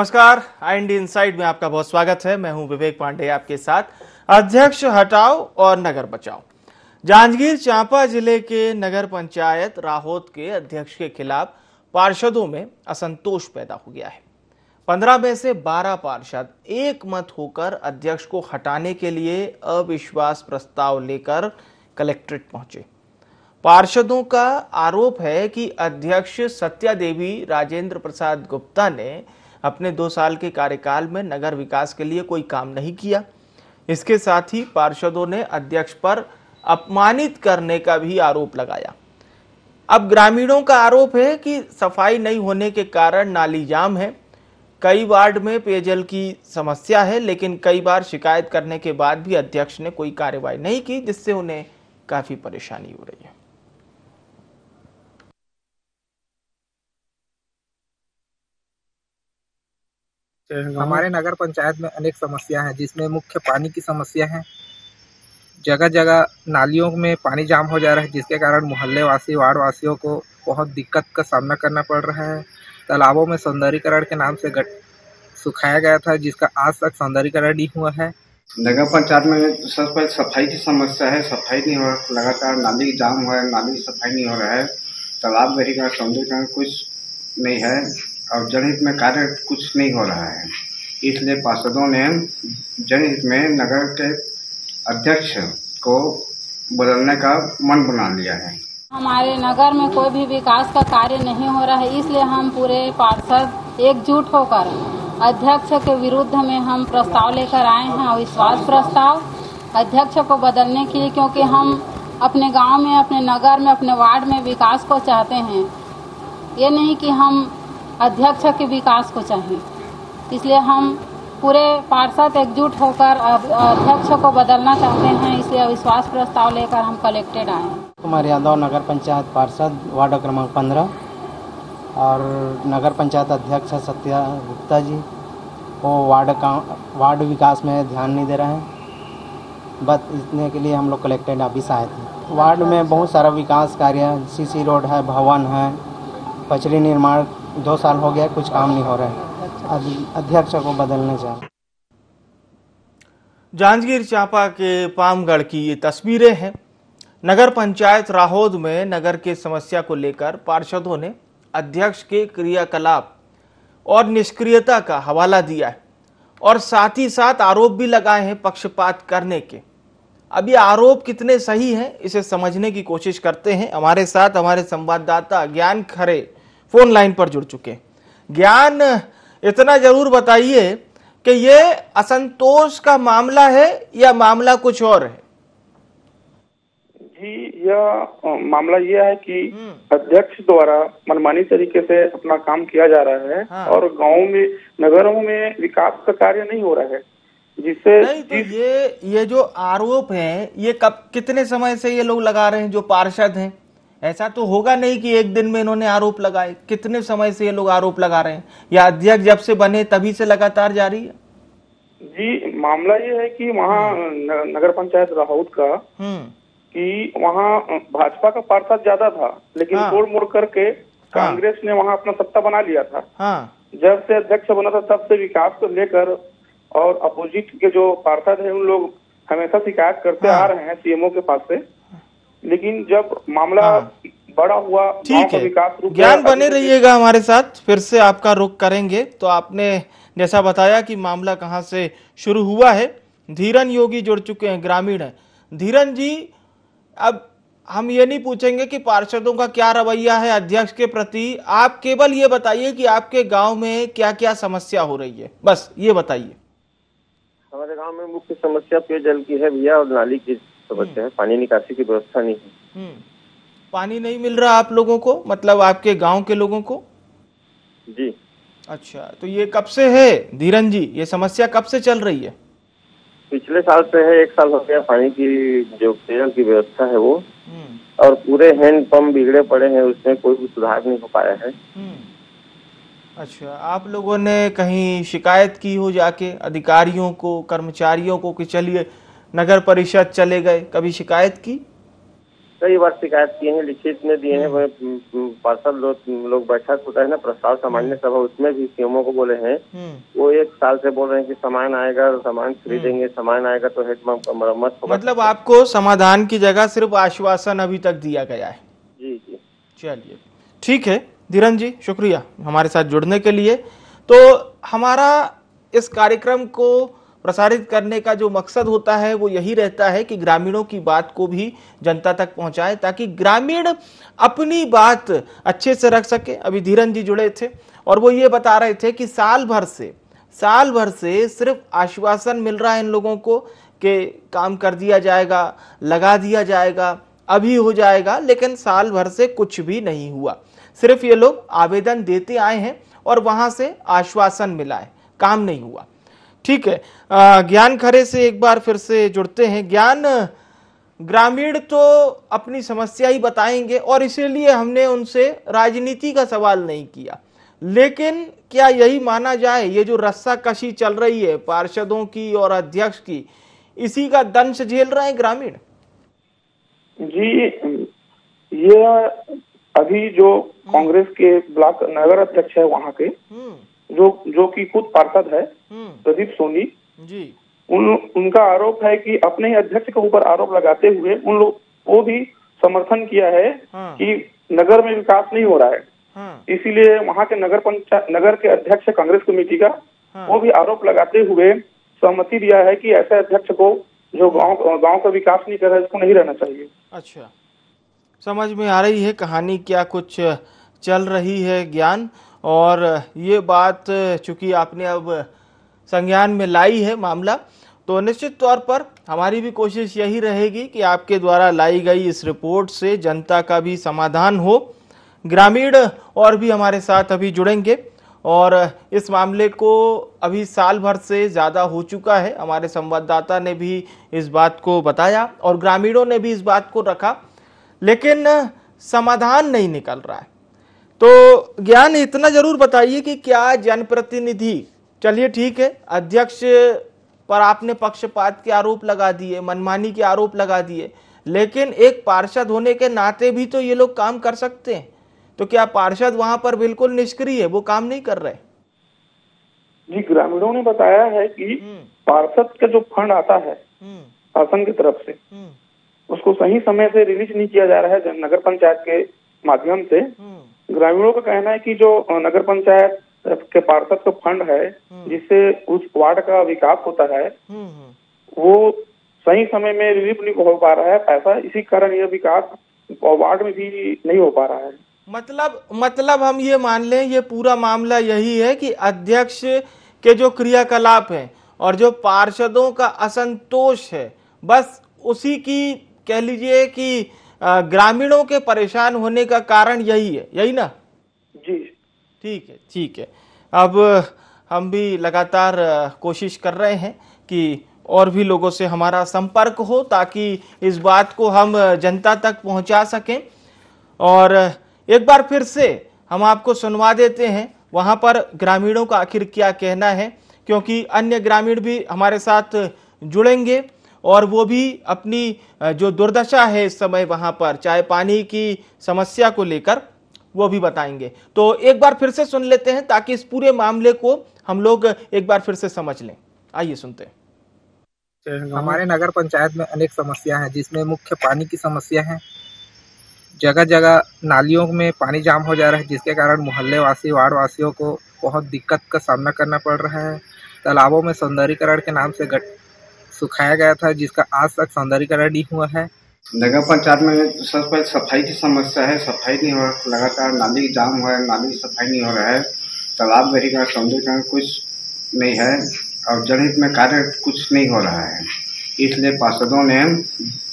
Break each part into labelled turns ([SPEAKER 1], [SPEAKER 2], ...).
[SPEAKER 1] नमस्कार, IND inside में आपका बहुत स्वागत है। मैं हूं विवेक पांडे आपके साथ। अध्यक्ष हटाओ और नगर बचाओ। जांजगीर चांपा जिले के नगर पंचायत राहोत के अध्यक्ष के खिलाफ पार्षदों में असंतोष पैदा हो गया है। 15 में से 12 पार्षद एक मत होकर अध्यक्ष को हटाने के लिए अविश्वास प्रस्ताव लेकर कलेक्ट्रेट पहुंचे। पार्षदों का आरोप है कि अध्यक्ष सत्या देवी राजेंद्र प्रसाद गुप्ता ने अपने 2 साल के कार्यकाल में नगर विकास के लिए कोई काम नहीं किया। इसके साथ ही पार्षदों ने अध्यक्ष पर अपमानित करने का भी आरोप लगाया। अब ग्रामीणों का आरोप है कि सफाई नहीं होने के कारण नाली जाम है। कई वार्ड में पेयजल की समस्या है, लेकिन कई बार शिकायत करने के बाद भी अध्यक्ष ने कोई कार्रवाई नहीं की, जिससे उन्हें काफी परेशानी हो रही है।
[SPEAKER 2] हमारे नगर पंचायत में अनेक समस्या है, जिसमें मुख्य पानी की समस्या है। जगह जगह नालियों में पानी जाम हो जा रहा है, जिसके कारण मोहल्ले वासी वार्ड वासियों को बहुत दिक्कत का सामना करना पड़ रहा है। तालाबों में सौंदर्यीकरण के नाम से सुखाया गया था, जिसका आज तक सौंदर्यीकरण नहीं हुआ है।
[SPEAKER 3] नगर पंचायत में सबसे पहले सफाई की समस्या है। सफाई नहीं हो रहा, लगातार नाली जाम हो रहा है, नाली की सफाई नहीं हो रहा है। तालाब गहरी का सौंदर्यीकरण कुछ नहीं है और जनहित में कार्य कुछ नहीं हो रहा है। इसलिए पार्षदों ने जनहित में नगर के अध्यक्ष को बदलने का मन बना लिया है।
[SPEAKER 4] हमारे नगर में कोई भी विकास का कार्य नहीं हो रहा है, इसलिए हम पूरे पार्षद एकजुट होकर अध्यक्ष के विरुद्ध में हम प्रस्ताव लेकर आए हैं, अविश्वास प्रस्ताव अध्यक्ष को बदलने के लिए, क्योंकि हम अपने गांव में, अपने नगर में, अपने वार्ड में विकास को चाहते हैं। ये नहीं कि हम अध्यक्ष के विकास को चाहें। इसलिए हम पूरे पार्षद एकजुट होकर अध्यक्ष को बदलना चाहते हैं, इसलिए अविश्वास प्रस्ताव लेकर हम कलेक्टेड आए हैं।
[SPEAKER 5] कुमार यादव, नगर पंचायत पार्षद, वार्ड क्रमांक 15 और नगर पंचायत अध्यक्ष सत्या गुप्ता जी वो वार्ड विकास में ध्यान नहीं दे रहे हैं। बस इतने के लिए हम लोग कलेक्टेड ऑफिस आए थे। वार्ड में बहुत सारा विकास कार्य, सीसी रोड है, भवन है, पचड़ी निर्माण 2 साल हो गया, कुछ काम नहीं हो रहा है। अध्यक्ष को बदलने चाहिए।
[SPEAKER 1] जांजगीर चांपा के पामगढ़ की ये तस्वीरें हैं। नगर पंचायत राहोद में नगर की समस्या को लेकर पार्षदों ने अध्यक्ष के क्रियाकलाप और निष्क्रियता का हवाला दिया है और साथ ही साथ आरोप भी लगाए हैं पक्षपात करने के। अब ये आरोप कितने सही हैं, इसे समझने की कोशिश करते हैं। हमारे साथ हमारे संवाददाता ज्ञान खरे फोन लाइन पर जुड़ चुके हैं। ज्ञान, इतना जरूर बताइए कि ये असंतोष का मामला है या मामला कुछ और है?
[SPEAKER 6] जी, यह मामला यह है कि अध्यक्ष द्वारा मनमानी तरीके से अपना काम किया जा रहा है। हाँ। और गांवों में, नगरों में विकास का कार्य नहीं हो रहा है, जिससे
[SPEAKER 1] नहीं तो ये जो आरोप है, ये कितने समय से ये लोग लगा रहे हैं जो पार्षद हैं? ऐसा तो होगा नहीं कि एक दिन में इन्होंने आरोप लगाए। कितने समय से ये लोग आरोप लगा रहे हैं, या अध्यक्ष जब से बने तभी से लगातार जारी है?
[SPEAKER 6] जी, मामला ये है कि वहाँ नगर पंचायत राहोत का कि वहाँ भाजपा का पार्षद ज्यादा था, लेकिन तोड़ मोड़ करके कांग्रेस ने वहाँ अपना सत्ता बना लिया था। जब से अध्यक्ष बना था तब से विकास को लेकर और अपोजिट के जो पार्षद है उन लोग हमेशा शिकायत करते आ रहे हैं सीएमओ के पास से। लेकिन जब मामला बड़ा हुआ,
[SPEAKER 1] ठीक है, ज्ञान बने रहिएगा हमारे साथ, फिर से आपका रुख करेंगे। तो आपने जैसा बताया कि मामला कहां से शुरू हुआ है। धीरन योगी जुड़ चुके हैं, ग्रामीण है। धीरन जी, अब हम ये नहीं पूछेंगे कि पार्षदों का क्या रवैया है अध्यक्ष के प्रति, आप केवल ये बताइए कि आपके गांव में क्या क्या समस्या हो रही है, बस ये बताइए।
[SPEAKER 7] हमारे गांव में मुख्य समस्या पेयजल की है भैया, और नाली की समस्या है। पानी निकासी की व्यवस्था नहीं है।
[SPEAKER 1] पानी नहीं मिल रहा आप लोगों को, मतलब आपके गांव के लोगों को?
[SPEAKER 7] जी।
[SPEAKER 1] अच्छा, तो ये कब से है धीरन जी, ये समस्या कब से चल रही है?
[SPEAKER 7] पिछले साल से है, 1 साल हो गया। पानी की जो पेयजल की व्यवस्था है वो, और पूरे हैंड पंप बिगड़े पड़े हैं, उसमें कोई भी सुधार नहीं हो पाया है।
[SPEAKER 1] अच्छा, आप लोगों ने कहीं शिकायत की हो जाके अधिकारियों को, कर्मचारियों को कि चलिए नगर परिषद चले गए, कभी शिकायत की?
[SPEAKER 7] कई बार शिकायत किए हैं, लिखित में दिए हैं। पार्षद लोग बैठक होता है ना, प्रस्ताव सामान्य सभा, उसमें भी सीएमओ को बोले हैं। वो 1 साल से बोल रहे हैं कि सामान आएगा, सामान खरीदेंगे, सामान आएगा तो हैंडपंप का मरम्मत होगा।
[SPEAKER 1] मतलब आपको समाधान की जगह सिर्फ आश्वासन अभी तक दिया गया है।
[SPEAKER 7] जी जी,
[SPEAKER 1] चलिए ठीक है धीरन जी, शुक्रिया हमारे साथ जुड़ने के लिए। तो हमारा इस कार्यक्रम को प्रसारित करने का जो मकसद होता है वो यही रहता है कि ग्रामीणों की बात को भी जनता तक पहुंचाएं, ताकि ग्रामीण अपनी बात अच्छे से रख सके। अभी धीरन जी जुड़े थे और वो ये बता रहे थे कि साल भर से सिर्फ आश्वासन मिल रहा है इन लोगों को कि काम कर दिया जाएगा, लगा दिया जाएगा, अभी हो जाएगा, लेकिन साल भर से कुछ भी नहीं हुआ। सिर्फ ये लोग आवेदन देते आए हैं और वहां से आश्वासन मिला है, काम नहीं हुआ। ठीक है, ज्ञान खरे से एक बार फिर से जुड़ते हैं। ज्ञान, ग्रामीण तो अपनी समस्या ही बताएंगे और इसीलिए हमने उनसे राजनीति का सवाल नहीं किया, लेकिन क्या यही माना जाए ये जो रस्साकशी चल रही है पार्षदों की और अध्यक्ष की, इसी का दंश झेल रहे हैं ग्रामीण?
[SPEAKER 6] जी, ये अभी जो कांग्रेस के ब्लॉक नगर अध्यक्ष है वहाँ के, जो कि खुद पार्षद है प्रदीप सोनी
[SPEAKER 1] जी,
[SPEAKER 6] उनका आरोप है कि अपने ही अध्यक्ष के ऊपर आरोप लगाते हुए उन लोग वो भी समर्थन किया है कि नगर में विकास नहीं हो रहा है। इसीलिए वहाँ के नगर के अध्यक्ष कांग्रेस कमेटी का वो भी आरोप लगाते हुए सहमति दिया है कि ऐसे अध्यक्ष को जो गांव का विकास नहीं कर रहा है, इसको नहीं रहना चाहिए।
[SPEAKER 1] अच्छा, समझ में आ रही है कहानी क्या कुछ चल रही है ज्ञान। और ये बात चूंकि आपने अब संज्ञान में लाई है मामला, तो निश्चित तौर पर हमारी भी कोशिश यही रहेगी कि आपके द्वारा लाई गई इस रिपोर्ट से जनता का भी समाधान हो। ग्रामीण और भी हमारे साथ अभी जुड़ेंगे और इस मामले को अभी साल भर से ज़्यादा हो चुका है, हमारे संवाददाता ने भी इस बात को बताया और ग्रामीणों ने भी इस बात को रखा, लेकिन समाधान नहीं निकल रहा है। तो ज्ञान इतना जरूर बताइए कि क्या जनप्रतिनिधि, चलिए ठीक है, अध्यक्ष पर आपने पक्षपात के आरोप लगा दिए, मनमानी के आरोप लगा दिए, लेकिन एक पार्षद होने के नाते भी तो ये लोग काम कर सकते हैं। तो क्या पार्षद वहां पर बिल्कुल निष्क्रिय है, वो काम नहीं कर रहे?
[SPEAKER 6] जी, ग्रामीणों ने बताया है कि पार्षद का जो फंड आता है शासन की तरफ से, उसको सही समय से रिलीज नहीं किया जा रहा है नगर पंचायत के माध्यम से। ग्रामीणों का कहना है कि जो नगर पंचायत के पार्षद का फंड है जिससे उस वार्ड का विकास होता है, वो सही समय में रिलीज नहीं हो पा रहा है पैसा, इसी कारण यह विकास वार्ड में भी नहीं हो पा रहा है।
[SPEAKER 1] मतलब हम ये मान लें ये पूरा मामला यही है कि अध्यक्ष के जो क्रियाकलाप हैं और जो पार्षदों का असंतोष है, बस उसी की कह लीजिए कि ग्रामीणों के परेशान होने का कारण यही है, यही ना?
[SPEAKER 6] जी
[SPEAKER 1] ठीक है। अब हम भी लगातार कोशिश कर रहे हैं कि और भी लोगों से हमारा संपर्क हो ताकि इस बात को हम जनता तक पहुंचा सकें। और एक बार फिर से हम आपको सुनवा देते हैं वहां पर ग्रामीणों का आखिर क्या कहना है, क्योंकि अन्य ग्रामीण भी हमारे साथ जुड़ेंगे और वो भी अपनी जो दुर्दशा है इस समय वहां पर, चाहे पानी की समस्या को लेकर, वो भी बताएंगे। तो एक बार फिर से सुन लेते हैं ताकि इस पूरे मामले को हम लोग एक बार फिर से समझ लें। आइए सुनते हैं।
[SPEAKER 2] हमारे नगर पंचायत में अनेक समस्या हैं, जिसमें मुख्य पानी की समस्या है। जगह जगह नालियों में पानी जाम हो जा रहा है, जिसके कारण मोहल्ले वासी, वार्ड वासियों को बहुत दिक्कत का सामना करना पड़ रहा है। तालाबों में सौंदर्यीकरण के नाम से सुखाया गया था, जिसका आज तक सौंदर्यीकरण नहीं हुआ है।
[SPEAKER 3] नगर पंचायत में सबसे पहले सफाई की समस्या है, सफाई नहीं हो रहा, लगातार नाली जाम हुआ है, नाली की सफाई नहीं हो रहा है, तालाब गहरी का सौंदर्यीकरण कुछ नहीं है और जनहित में कार्य कुछ नहीं हो रहा है। इसलिए पार्षदों ने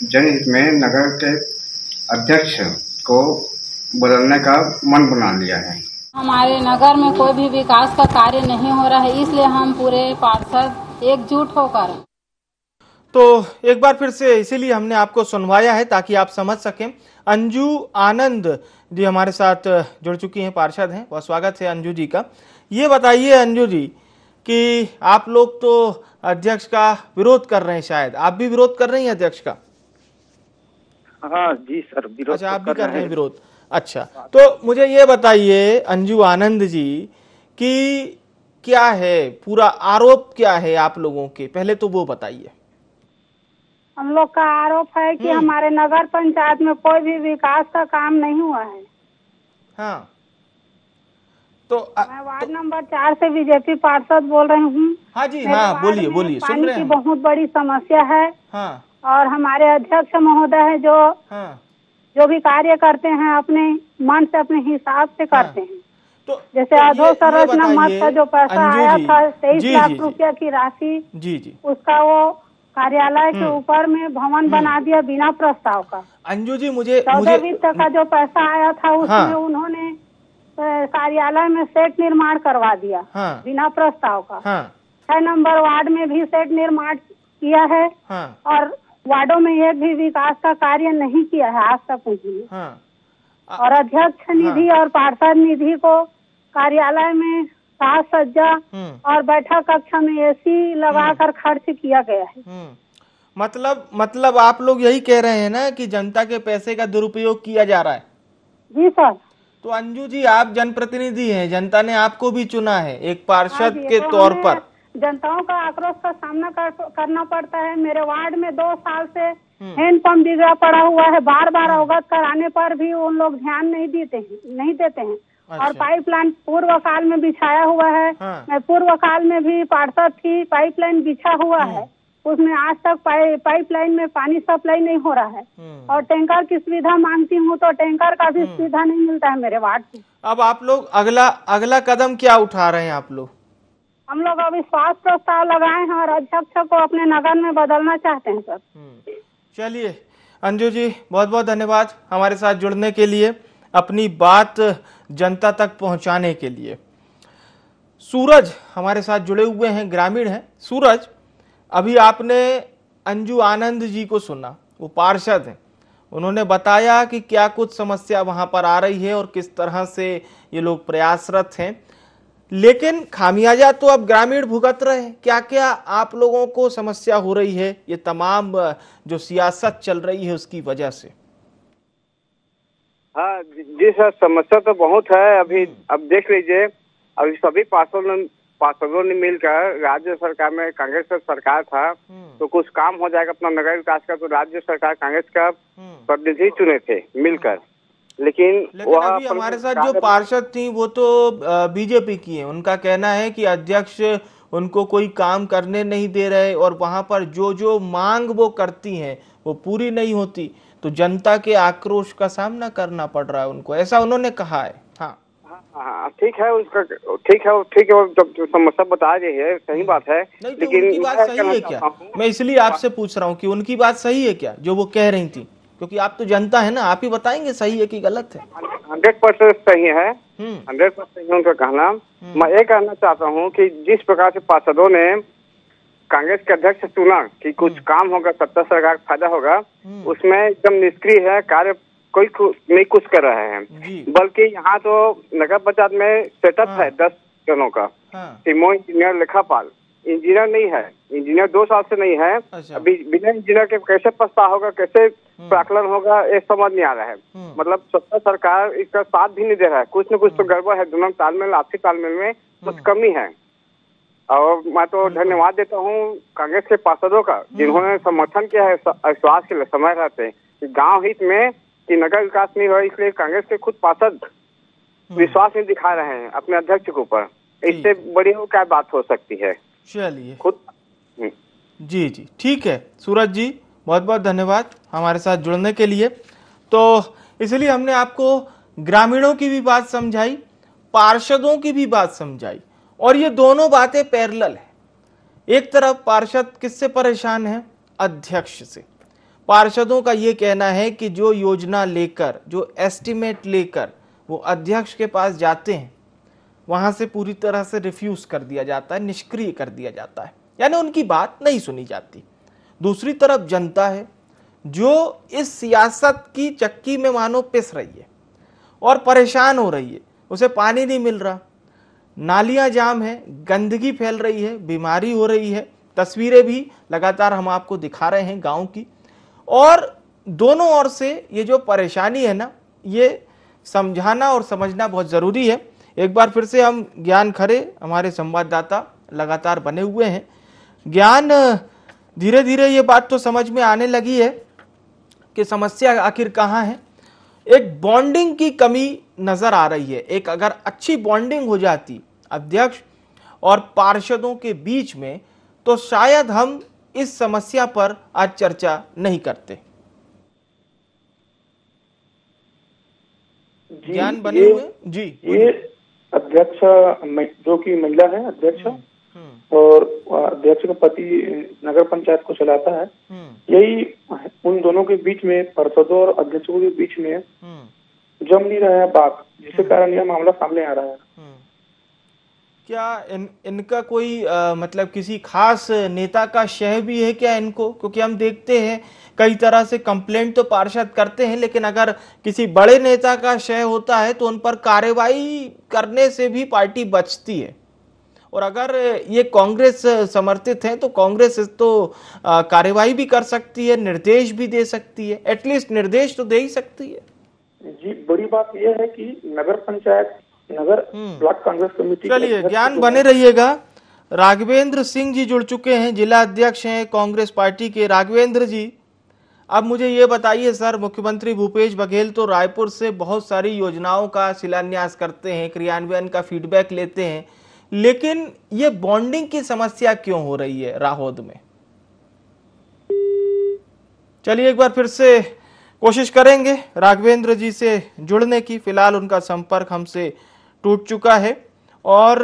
[SPEAKER 3] जनहित में नगर के अध्यक्ष को बदलने का मन बना लिया है।
[SPEAKER 4] हमारे नगर में कोई भी विकास का कार्य नहीं हो रहा है, इसलिए हम पूरे पार्षद एकजुट होकर,
[SPEAKER 1] तो एक बार फिर से इसीलिए हमने आपको सुनवाया है ताकि आप समझ सकें। अंजू आनंद जी हमारे साथ जुड़ चुकी हैं, पार्षद हैं, बहुत स्वागत है अंजू जी का। ये बताइए अंजू जी कि आप लोग तो अध्यक्ष का विरोध कर रहे हैं, शायद आप भी विरोध कर रही हैं अध्यक्ष का?
[SPEAKER 8] हाँ जी सर, विरोध।
[SPEAKER 1] अच्छा, आप भी कर रहे हैं विरोध। अच्छा, तो मुझे ये बताइए अंजू आनंद जी कि क्या है पूरा आरोप, क्या है आप लोगों के, पहले तो वो बताइए।
[SPEAKER 9] हम लोग का आरोप है कि हमारे नगर पंचायत में कोई भी विकास का काम नहीं हुआ है।
[SPEAKER 1] हाँ, तो
[SPEAKER 9] मैं वार्ड नंबर 4 से बीजेपी पार्षद बोल रही हूँ।
[SPEAKER 1] हाँ जी, हाँ बोलिए बोलिए, सुन रहे हैं।
[SPEAKER 9] पानी की बहुत बड़ी समस्या है।
[SPEAKER 1] हाँ,
[SPEAKER 9] और हमारे अध्यक्ष महोदय है जो जो भी कार्य करते हैं अपने मन से, अपने हिसाब से करते हैं।
[SPEAKER 1] तो
[SPEAKER 9] जैसे अधोसंरचना मद का जो पैसा आया था 23 लाख रुपया की राशि,
[SPEAKER 1] जी,
[SPEAKER 9] उसका वो कार्यालय के ऊपर में भवन बना दिया बिना प्रस्ताव का।
[SPEAKER 1] अंजू जी, मुझे
[SPEAKER 9] 14 वित्त का जो पैसा आया था उसमें उन्होंने कार्यालय में सेट निर्माण करवा दिया बिना प्रस्ताव का। 6 नंबर वार्ड में भी सेट निर्माण किया है और वार्डों में एक भी विकास का कार्य नहीं किया है आज तक उन्होंने। और अध्यक्ष निधि और पार्षद निधि को कार्यालय में साज सज्जा और बैठक कक्ष में एसी लगाकर खर्च किया गया है।
[SPEAKER 1] मतलब आप लोग यही कह रहे हैं ना कि जनता के पैसे का दुरुपयोग किया जा रहा है?
[SPEAKER 9] जी सर।
[SPEAKER 1] तो अंजू जी, आप जनप्रतिनिधि हैं, जनता ने आपको भी चुना है एक पार्षद के तौर पर।
[SPEAKER 9] जनताओं का आक्रोश का सामना करना पड़ता है। मेरे वार्ड में 2 साल से हैंडपंप बिगड़ा पड़ा हुआ है, बार बार अवगत कराने पर भी उन लोग ध्यान नहीं देते हैं। अच्छा। और पाइपलाइन पूर्व काल में बिछाया हुआ है। मैं पूर्व काल में भी पार्षद थी, पाइपलाइन बिछा हुआ है, उसमें आज तक पाइपलाइन में पानी सप्लाई नहीं हो रहा है। और टैंकर की सुविधा मांगती हूँ तो टैंकर का भी सुविधा नहीं मिलता है मेरे वार्ड में।
[SPEAKER 1] अब आप लोग अगला कदम क्या उठा रहे हैं आप लोग?
[SPEAKER 9] हम लोग अविश्वास प्रस्ताव लगाए हैं और अध्यक्ष को अपने नगर में बदलना चाहते हैं सर।
[SPEAKER 1] चलिए अंजू जी, बहुत बहुत धन्यवाद हमारे साथ जुड़ने के लिए, अपनी बात जनता तक पहुंचाने के लिए। सूरज हमारे साथ जुड़े हुए हैं, ग्रामीण हैं। सूरज, अभी आपने अंजू आनंद जी को सुना, वो पार्षद हैं, उन्होंने बताया कि क्या कुछ समस्या वहां पर आ रही है और किस तरह से ये लोग प्रयासरत हैं, लेकिन खामियाजा तो अब ग्रामीण भुगत रहे हैं। क्या क्या आप लोगों को समस्या हो रही है ये तमाम जो सियासत चल रही है उसकी वजह से?
[SPEAKER 10] हाँ जी सर, समस्या तो बहुत है। अभी अब देख लीजिए, अभी सभी पार्षदों ने मिलकर, राज्य सरकार में कांग्रेस का सरकार था तो कुछ काम हो जाएगा अपना नगर विकास का, तो राज्य सरकार कांग्रेस का प्रतिनिधि चुने थे मिलकर। लेकिन
[SPEAKER 1] अभी हमारे साथ जो पार्षद थी वो तो बीजेपी की है। उनका कहना है कि अध्यक्ष उनको कोई काम करने नहीं दे रहे और वहां पर जो मांग वो करती हैं वो पूरी नहीं होती, तो जनता के आक्रोश का सामना करना पड़ रहा है उनको, ऐसा उन्होंने कहा है।
[SPEAKER 10] हाँ ठीक है, उसका ठीक है, जब समस्या बता रही है, सही बात है। लेकिन
[SPEAKER 1] उनकी बात सही है क्या? मैं इसलिए आपसे पूछ रहा हूँ कि उनकी बात सही है क्या जो वो कह रही थी, क्योंकि आप तो जनता है ना, आप ही बताएंगे सही है कि गलत है।
[SPEAKER 10] 100% सही है, 100% सही है उनका कहना। मैं ये कहना चाहता हूँ कि जिस प्रकार से पार्षदों ने कांग्रेस के अध्यक्ष चुना कि कुछ काम होगा, सत्ता सरकार का फायदा होगा, उसमें एकदम निष्क्रिय है, कार्य कोई नहीं कुछ कर रहे हैं। बल्कि यहाँ तो नगर पंचायत में सेटअप है 10 जनों का, टीमो इंजीनियर, लेखापाल, इंजीनियर नहीं है, इंजीनियर 2 साल से नहीं है। अभी बिना इंजीनियर के कैसे प्रस्ताव होगा, कैसे प्राकलन होगा, ये समझ नहीं आ रहा है। मतलब सत्ता सरकार इसका साथ भी नहीं दे रहा है, कुछ न कुछ तो गड़बड़ है, दोनों तालमेल, आपसी तालमेल में कुछ कमी है। और मैं तो धन्यवाद देता हूँ कांग्रेस के पार्षदों का, जिन्होंने समर्थन किया है विश्वास के लिए समय रहते कि गाँव हित में कि नगर विकास नहीं हो, इसलिए कांग्रेस के खुद पार्षद विश्वास नहीं दिखा रहे हैं अपने अध्यक्ष के ऊपर। इससे बड़ी क्या बात हो सकती है?
[SPEAKER 1] चलिए
[SPEAKER 10] खुद
[SPEAKER 1] जी ठीक है सूरज जी, बहुत बहुत धन्यवाद हमारे साथ जुड़ने के लिए। तो इसलिए हमने आपको ग्रामीणों की भी बात समझाई, पार्षदों की भी बात समझाई, और ये दोनों बातें पैरेलल है। एक तरफ पार्षद किससे परेशान है? अध्यक्ष से। पार्षदों का ये कहना है कि जो योजना लेकर, जो एस्टिमेट लेकर वो अध्यक्ष के पास जाते हैं, वहां से पूरी तरह से रिफ्यूज कर दिया जाता है, निष्क्रिय कर दिया जाता है, यानी उनकी बात नहीं सुनी जाती। दूसरी तरफ जनता है जो इस सियासत की चक्की में मानो पिस रही है और परेशान हो रही है। उसे पानी नहीं मिल रहा, नालियां जाम है, गंदगी फैल रही है, बीमारी हो रही है। तस्वीरें भी लगातार हम आपको दिखा रहे हैं गांव की। और दोनों ओर से ये जो परेशानी है ना, ये समझाना और समझना बहुत ज़रूरी है। एक बार फिर से हम ज्ञान खरे, हमारे संवाददाता लगातार बने हुए हैं। ज्ञान, धीरे धीरे ये बात तो समझ में आने लगी है कि समस्या आखिर कहाँ है। एक बॉन्डिंग की कमी नजर आ रही है। एक अगर अच्छी बॉन्डिंग हो जाती अध्यक्ष और पार्षदों के बीच में, तो शायद हम इस समस्या पर आज चर्चा नहीं करते। ज्ञान बने हुए जी,
[SPEAKER 6] ये अध्यक्ष जो कि महिला है अध्यक्ष, और अध्यक्ष का पति नगर पंचायत को चलाता है, यही उन दोनों के बीच में, पार्षदों और अध्यक्षों के बीच में जम नहीं रहा है बात, जिसके कारण यह मामला सामने आ रहा है।
[SPEAKER 1] क्या इनका कोई मतलब किसी खास नेता का शय भी है क्या इनको? क्योंकि हम देखते हैं कई तरह से कंप्लेंट तो पार्षद करते हैं, लेकिन अगर किसी बड़े नेता का शय होता है तो उन पर कार्रवाई करने से भी पार्टी बचती है। और अगर ये कांग्रेस समर्थित है तो कांग्रेस तो कार्रवाई भी कर सकती है, निर्देश भी दे सकती है, एटलीस्ट निर्देश तो दे ही सकती है।
[SPEAKER 6] जी, बड़ी बात यह है कि नगर पंचायत, नगर ब्लॉक कांग्रेस कमेटी।
[SPEAKER 1] चलिए, ज्ञान बने रहिएगा। राघवेंद्र सिंह जी जुड़ चुके हैं, जिला अध्यक्ष हैं कांग्रेस पार्टी के। राघवेंद्र जी, अब मुझे ये बताइए सर, मुख्यमंत्री भूपेश बघेल तो रायपुर से बहुत सारी योजनाओं का शिलान्यास करते हैं, क्रियान्वयन का फीडबैक लेते हैं, लेकिन ये बॉन्डिंग की समस्या क्यों हो रही है राहौद में? चलिए एक बार फिर से कोशिश करेंगे राघवेंद्र जी से जुड़ने की। फिलहाल उनका संपर्क हमसे टूट चुका है और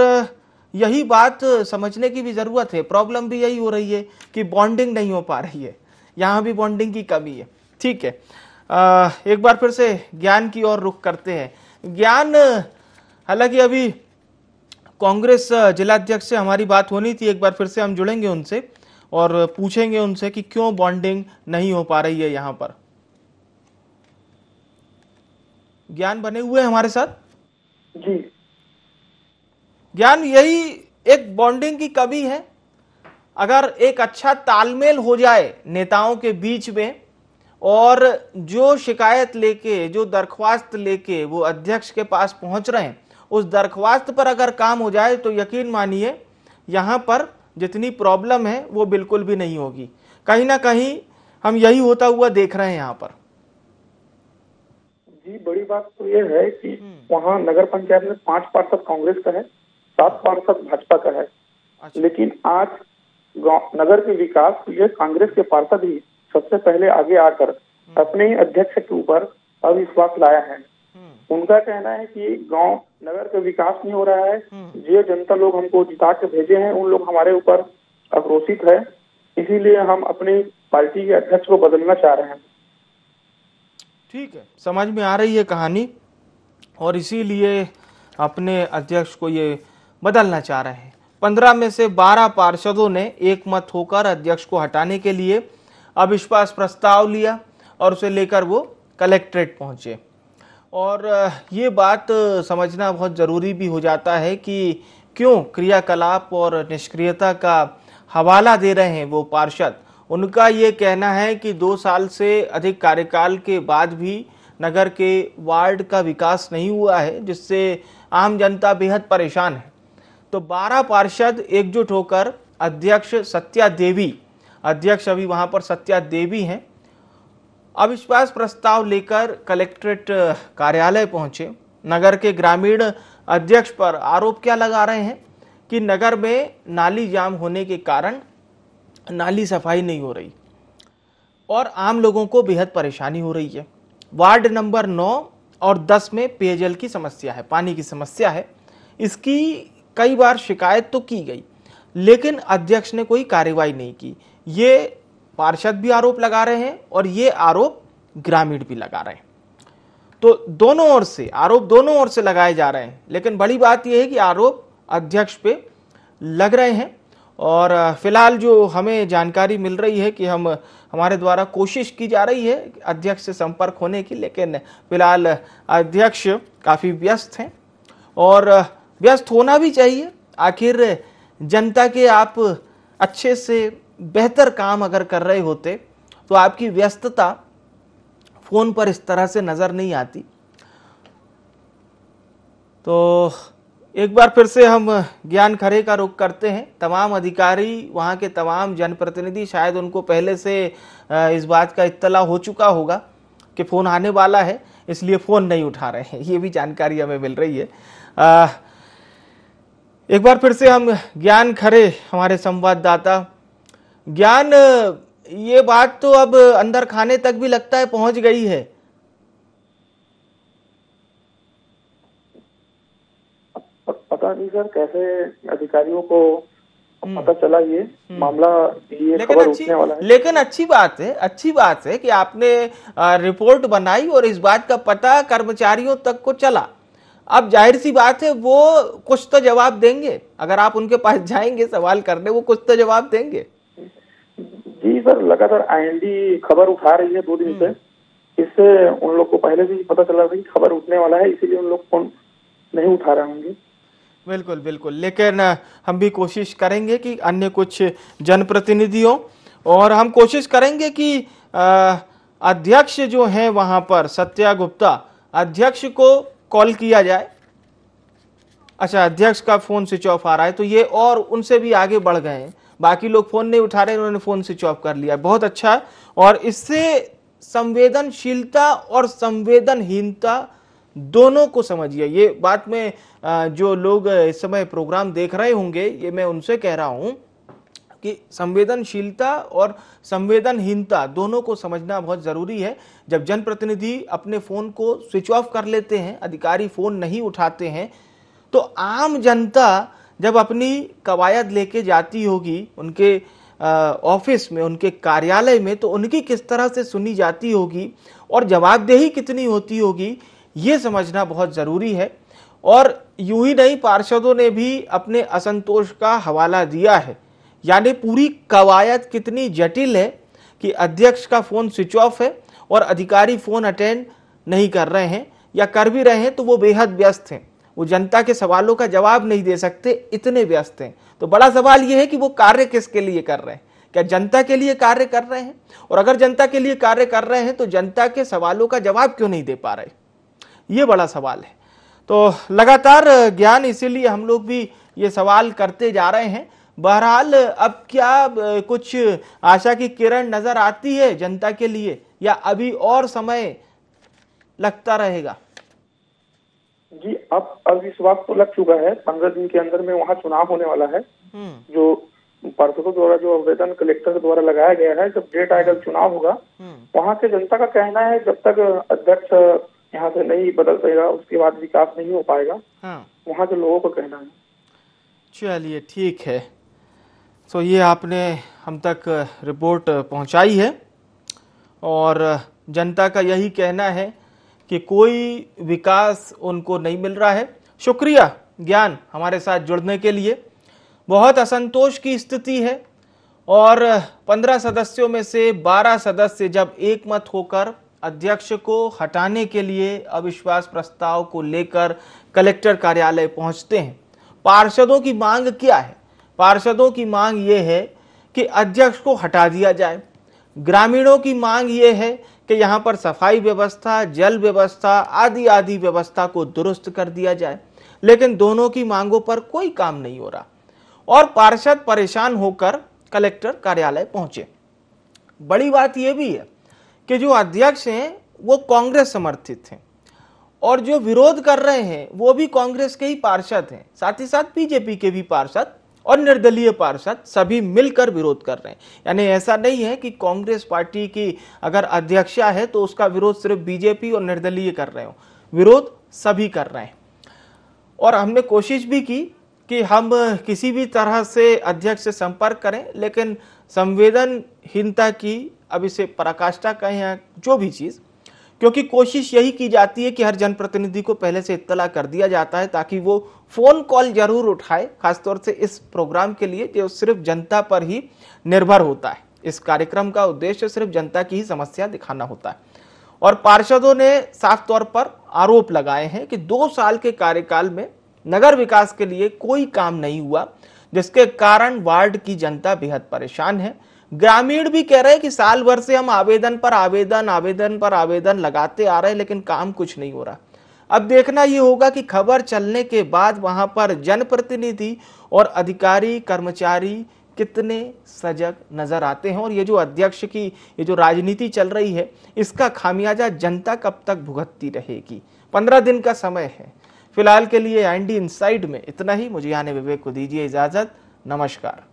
[SPEAKER 1] यही बात समझने की भी जरूरत है। प्रॉब्लम भी यही हो रही है कि बॉन्डिंग नहीं हो पा रही है, यहाँ भी बॉन्डिंग की कमी है। ठीक है, एक बार फिर से ज्ञान की ओर रुख करते हैं। ज्ञान, हालांकि अभी कांग्रेस जिलाध्यक्ष से हमारी बात होनी थी, एक बार फिर से हम जुड़ेंगे उनसे और पूछेंगे उनसे कि क्यों बॉन्डिंग नहीं हो पा रही है यहाँ पर। ज्ञान बने हुए हमारे साथ
[SPEAKER 6] जी।
[SPEAKER 1] ज्ञान, यही एक बॉन्डिंग की कमी है। अगर एक अच्छा तालमेल हो जाए नेताओं के बीच में और जो शिकायत लेके, जो दरख्वास्त लेके वो अध्यक्ष के पास पहुंच रहे हैं, उस दरख्वास्त पर अगर काम हो जाए तो यकीन मानिए यहाँ पर जितनी प्रॉब्लम है वो बिल्कुल भी नहीं होगी। कहीं ना कहीं हम यही होता हुआ देख रहे हैं यहाँ पर।
[SPEAKER 6] जी, बड़ी बात तो ये है कि वहाँ नगर पंचायत में 5 पार्षद कांग्रेस का है, 7 पार्षद भाजपा का है।
[SPEAKER 1] अच्छा।
[SPEAKER 6] लेकिन आज नगर के विकास के लिए कांग्रेस के पार्षद ही सबसे पहले आगे आकर अपने ही अध्यक्ष के ऊपर अविश्वास लाया है। उनका कहना है कि गांव नगर का विकास नहीं हो रहा है, जो जनता लोग हमको जिता के भेजे हैं उन लोग हमारे ऊपर आक्रोशित है, इसीलिए हम अपनी पार्टी के अध्यक्ष को बदलना चाह रहे हैं।
[SPEAKER 1] ठीक है, समझ में आ रही है कहानी, और इसीलिए अपने अध्यक्ष को ये बदलना चाह रहे हैं। 15 में से 12 पार्षदों ने एक मत होकर अध्यक्ष को हटाने के लिए अविश्वास प्रस्ताव लिया और उसे लेकर वो कलेक्ट्रेट पहुंचे। और ये बात समझना बहुत ज़रूरी भी हो जाता है कि क्यों क्रियाकलाप और निष्क्रियता का हवाला दे रहे हैं वो पार्षद। उनका ये कहना है कि 2 साल से अधिक कार्यकाल के बाद भी नगर के वार्ड का विकास नहीं हुआ है, जिससे आम जनता बेहद परेशान है। तो 12 पार्षद एकजुट होकर अध्यक्ष सत्या देवी, अध्यक्ष अभी वहां पर सत्या देवी हैं, अविश्वास प्रस्ताव लेकर कलेक्ट्रेट कार्यालय पहुंचे। नगर के ग्रामीण अध्यक्ष पर आरोप क्या लगा रहे हैं कि नगर में नाली जाम होने के कारण नाली सफाई नहीं हो रही और आम लोगों को बेहद परेशानी हो रही है। वार्ड नंबर 9 और 10 में पेयजल की समस्या है, पानी की समस्या है। इसकी कई बार शिकायत तो की गई, लेकिन अध्यक्ष ने कोई कार्रवाई नहीं की। ये पार्षद भी आरोप लगा रहे हैं और ये आरोप ग्रामीण भी लगा रहे हैं। तो दोनों ओर से आरोप दोनों ओर से लगाए जा रहे हैं, लेकिन बड़ी बात यह है कि आरोप अध्यक्ष पे लग रहे हैं। और फिलहाल जो हमें जानकारी मिल रही है कि हमारे द्वारा कोशिश की जा रही है अध्यक्ष से संपर्क होने की, लेकिन फिलहाल अध्यक्ष काफ़ी व्यस्त हैं और व्यस्त होना भी चाहिए। आखिर जनता के आप अच्छे से बेहतर काम अगर कर रहे होते तो आपकी व्यस्तता फोन पर इस तरह से नजर नहीं आती। तो एक बार फिर से हम ज्ञान खरे का रुख करते हैं। तमाम अधिकारी, वहाँ के तमाम जनप्रतिनिधि, शायद उनको पहले से इस बात का इत्तला हो चुका होगा कि फ़ोन आने वाला है, इसलिए फ़ोन नहीं उठा रहे हैं। ये भी जानकारी हमें मिल रही है। एक बार फिर से हम ज्ञान खरे, हमारे संवाददाता ज्ञान, ये बात तो अब अंदर खाने तक भी लगता है पहुंच गई है।
[SPEAKER 6] पता नहीं सर कैसे अधिकारियों को पता चला ये मामला, ये खबर उठने वाला है।
[SPEAKER 1] लेकिन अच्छी बात है कि आपने रिपोर्ट बनाई और इस बात का पता कर्मचारियों तक को चला। अब जाहिर सी बात है वो कुछ तो जवाब देंगे, अगर आप उनके पास जाएंगे सवाल करने, वो कुछ तो जवाब देंगे।
[SPEAKER 6] जी सर, लगातार आईएनडी खबर उठा रही है 2 दिन से, इससे उन लोग को पहले से ही पता चला था कि खबर उठने वाला है, इसीलिए उन लोग फोन नहीं उठा रहे होंगे।
[SPEAKER 1] बिल्कुल बिल्कुल, लेकिन हम भी कोशिश करेंगे कि अन्य कुछ जनप्रतिनिधियों, और हम कोशिश करेंगे कि अध्यक्ष जो हैं वहां पर सत्या गुप्ता, अध्यक्ष को कॉल किया जाए। अच्छा, अध्यक्ष का फोन स्विच ऑफ आ रहा है, तो ये और उनसे भी आगे बढ़ गए हैं। बाकी लोग फोन नहीं उठा रहे, उन्होंने फोन स्विच ऑफ कर लिया, बहुत अच्छा। और इससे संवेदनशीलता और संवेदनहीनता दोनों को समझिए। ये बात में जो लोग इस समय प्रोग्राम देख रहे होंगे, ये मैं उनसे कह रहा हूं कि संवेदनशीलता और संवेदनहीनता दोनों को समझना बहुत जरूरी है। जब जनप्रतिनिधि अपने फोन को स्विच ऑफ कर लेते हैं, अधिकारी फोन नहीं उठाते हैं, तो आम जनता जब अपनी कवायद लेके जाती होगी उनके ऑफिस में, उनके कार्यालय में, तो उनकी किस तरह से सुनी जाती होगी और जवाबदेही कितनी होती होगी, ये समझना बहुत जरूरी है। और यूं ही नहीं, पार्षदों ने भी अपने असंतोष का हवाला दिया है। यानी पूरी कवायद कितनी जटिल है कि अध्यक्ष का फोन स्विच ऑफ है और अधिकारी फोन अटेंड नहीं कर रहे हैं, या कर भी रहे हैं तो वो बेहद व्यस्त हैं, वो जनता के सवालों का जवाब नहीं दे सकते, इतने व्यस्त हैं। तो बड़ा सवाल ये है कि वो कार्य किसके लिए कर रहे हैं? क्या जनता के लिए कार्य कर रहे हैं? और अगर जनता के लिए कार्य कर रहे हैं तो जनता के सवालों का जवाब क्यों नहीं दे पा रहे? ये बड़ा सवाल है। तो लगातार ज्ञान, इसीलिए हम लोग भी ये सवाल करते जा रहे हैं। बहरहाल अब क्या कुछ आशा की किरण नजर आती है जनता के लिए, या अभी और समय लगता रहेगा?
[SPEAKER 6] जी, अब इस वक्त तो लग चुका है। 15 दिन के अंदर में वहाँ चुनाव होने वाला है। जो पार्षदों द्वारा जो आवेदन कलेक्टर द्वारा लगाया गया है, जब डेट आएगा चुनाव होगा, वहाँ के जनता का कहना है जब तक अध्यक्ष यहाँ से नहीं बदल पाएगा उसके बाद विकास नहीं हो पाएगा। वहाँ के लोगों का कहना है।
[SPEAKER 1] चलिए ठीक है, तो ये आपने हम तक रिपोर्ट पहुंचाई है और जनता का यही कहना है कि कोई विकास उनको नहीं मिल रहा है। शुक्रिया ज्ञान, हमारे साथ जुड़ने के लिए। बहुत असंतोष की स्थिति है और 15 सदस्यों में से 12 सदस्य जब एकमत होकर अध्यक्ष को हटाने के लिए अविश्वास प्रस्ताव को लेकर कलेक्टर कार्यालय पहुंचते हैं। पार्षदों की मांग क्या है? पार्षदों की मांग ये है कि अध्यक्ष को हटा दिया जाए। ग्रामीणों की मांग ये है कि यहाँ पर सफाई व्यवस्था, जल व्यवस्था आदि व्यवस्था को दुरुस्त कर दिया जाए। लेकिन दोनों की मांगों पर कोई काम नहीं हो रहा और पार्षद परेशान होकर कलेक्टर कार्यालय पहुंचे। बड़ी बात यह भी है कि जो अध्यक्ष हैं वो कांग्रेस समर्थित हैं और जो विरोध कर रहे हैं वो भी कांग्रेस के ही पार्षद हैं, साथ ही साथ बीजेपी के भी पार्षद और निर्दलीय पार्षद सभी मिलकर विरोध कर रहे हैं। यानी ऐसा नहीं है कि कांग्रेस पार्टी की अगर अध्यक्षा है तो उसका विरोध सिर्फ बीजेपी और निर्दलीय कर रहे हो, विरोध सभी कर रहे हैं। और हमने कोशिश भी की कि हम किसी भी तरह से अध्यक्ष से संपर्क करें, लेकिन संवेदनहीनता की, अब इसे पराकाष्ठा कहें या जो भी चीज़, क्योंकि कोशिश यही की जाती है कि हर जनप्रतिनिधि को पहले से इत्तला कर दिया जाता है ताकि वो फोन कॉल जरूर उठाए, खासतौर से इस प्रोग्राम के लिए जो सिर्फ जनता पर ही निर्भर होता है। इस कार्यक्रम का उद्देश्य सिर्फ जनता की ही समस्या दिखाना होता है। और पार्षदों ने साफ तौर पर आरोप लगाए हैं कि 2 साल के कार्यकाल में नगर विकास के लिए कोई काम नहीं हुआ, जिसके कारण वार्ड की जनता बेहद परेशान है। ग्रामीण भी कह रहे हैं कि साल भर से हम आवेदन पर आवेदन लगाते आ रहे हैं, लेकिन काम कुछ नहीं हो रहा। अब देखना ये होगा कि खबर चलने के बाद वहां पर जनप्रतिनिधि और अधिकारी कर्मचारी कितने सजग नजर आते हैं, और ये जो अध्यक्ष की ये जो राजनीति चल रही है, इसका खामियाजा जनता कब तक भुगतती रहेगी। 15 दिन का समय है। फिलहाल के लिए IND इनसाइड में इतना ही। मुझे यानी विवेक को दीजिए इजाजत। नमस्कार।